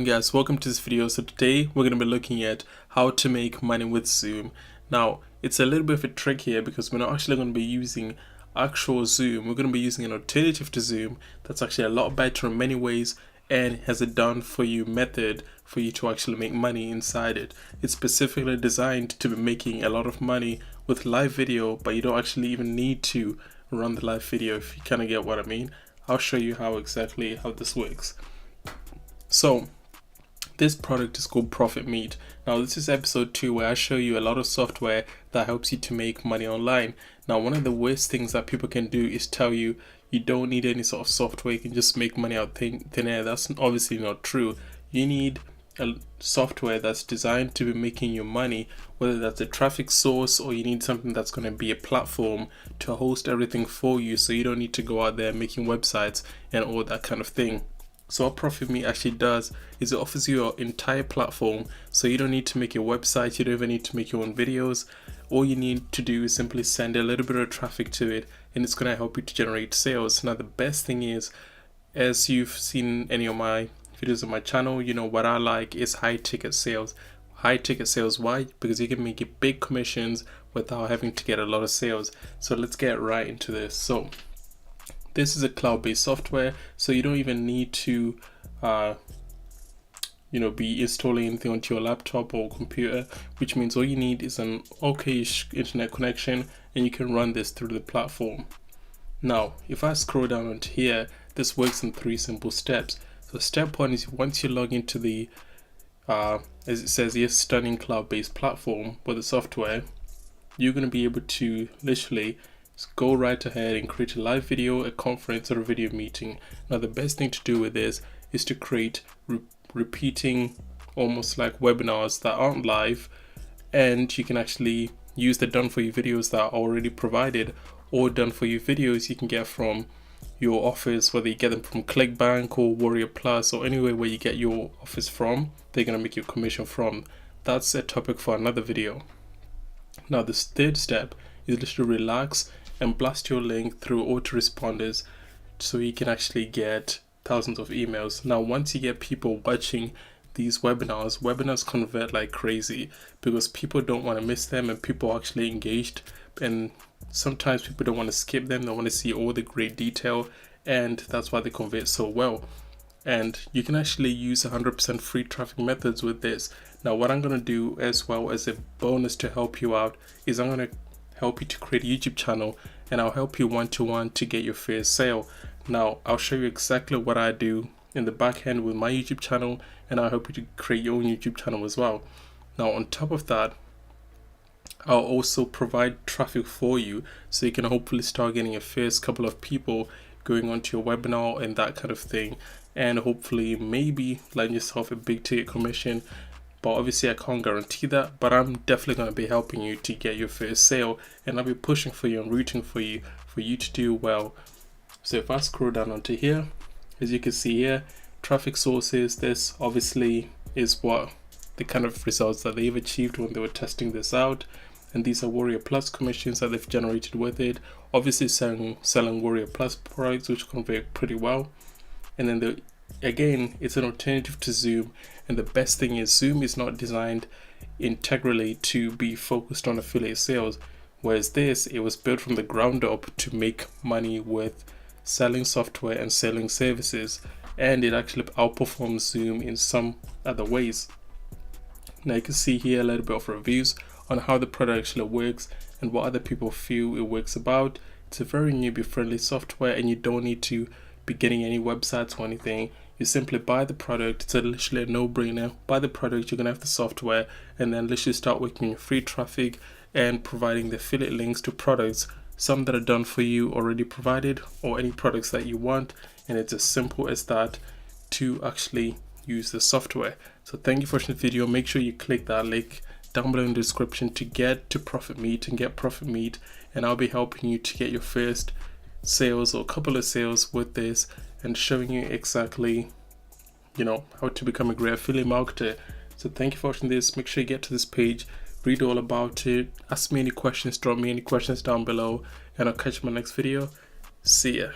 going, guys? Welcome to this video. So today we're going to be looking at how to make money with Zoom. Now it's a little bit of a trick here because we're not actually going to be using actual Zoom. We're going to be using an alternative to Zoom that's actually a lot better in many ways and has a done for you method for you to actually make money inside it. It's specifically designed to be making a lot of money with live video, but you don't actually even need to run the live video, if you kind of get what I mean. I'll show you how this works. So this product is called Profit Meet. Now this is episode 2 where I show you a lot of software that helps you to make money online. Now one of the worst things that people can do is tell you you don't need any sort of software, you can just make money out thin air. That's obviously not true. You need a software that's designed to be making you money, whether that's a traffic source or you need something that's going to be a platform to host everything for you, so you don't need to go out there making websites and all that kind of thing. So what Profit Meet actually does is it offers you your entire platform, so you don't need to make your website, you don't even need to make your own videos. All you need to do is simply send a little bit of traffic to it and it's going to help you to generate sales. Now the best thing is, as you've seen any of my videos on my channel, you know what I like is high ticket sales. High ticket sales, why? Because you can make big commissions without having to get a lot of sales. So let's get right into this. So this is a cloud-based software, so you don't even need to be installing anything onto your laptop or computer, which means all you need is an okay-ish internet connection and you can run this through the platform. Now if I scroll down onto here, this works in 3 simple steps. So step 1 is once you log into the as it says here, stunning cloud-based platform with the software, you're going to be able to literally go right ahead and create a live video, a conference, or a video meeting. Now the best thing to do with this is to create repeating, almost like webinars that aren't live, and you can actually use the done for you videos that are already provided, or done for you videos you can get from your office, whether you get them from ClickBank or Warrior Plus or anywhere where you get your office from, they're going to make your commission from. That's a topic for another video. Now this third step is just to relax and blast your link through autoresponders so you can actually get thousands of emails. Now once you get people watching these webinars convert like crazy because people don't want to miss them and people are actually engaged, and sometimes people don't want to skip them, they want to see all the great detail, and that's why they convert so well. And you can actually use 100% free traffic methods with this. Now what I'm going to do as well as a bonus to help you out is I'm going to help you to create a YouTube channel, and I'll help you one-to-one to get your first sale. Now I'll show you exactly what I do in the back end with my YouTube channel, and I'll help you to create your own YouTube channel as well. Now on top of that, I'll also provide traffic for you so you can hopefully start getting your first couple of people going onto your webinar and that kind of thing, and hopefully maybe land yourself a big ticket commission. But obviously I can't guarantee that, but I'm definitely going to be helping you to get your first sale, and I'll be pushing for you and rooting for you to do well. So if I scroll down onto here, as you can see here, traffic sources, this obviously is what the kind of results that they've achieved when they were testing this out, and these are Warrior Plus commissions that they've generated with it. Obviously selling Warrior Plus products, which convert pretty well. And then again, it's an alternative to Zoom, and the best thing is Zoom is not designed integrally to be focused on affiliate sales, whereas this, it was built from the ground up to make money with selling software and selling services, and it actually outperforms Zoom in some other ways. Now you can see here a little bit of reviews on how the product actually works and what other people feel it works about. It's a very newbie friendly software, and you don't need to be getting any websites or anything. You simply buy the product. It's literally a no-brainer. Buy the product, you're gonna have the software, and then literally start working your free traffic and providing the affiliate links to products, some that are done for you already provided, or any products that you want. And it's as simple as that to actually use the software. So thank you for watching the video. Make sure you click that link down below in the description to get to Profit Meet and get Profit Meet, and I'll be helping you to get your first sales or a couple of sales with this, and showing you exactly how to become a great affiliate marketer. So thank you for watching this. Make sure you get to this page, read all about it, ask me any questions, drop me any questions down below, and I'll catch you in my next video. See ya.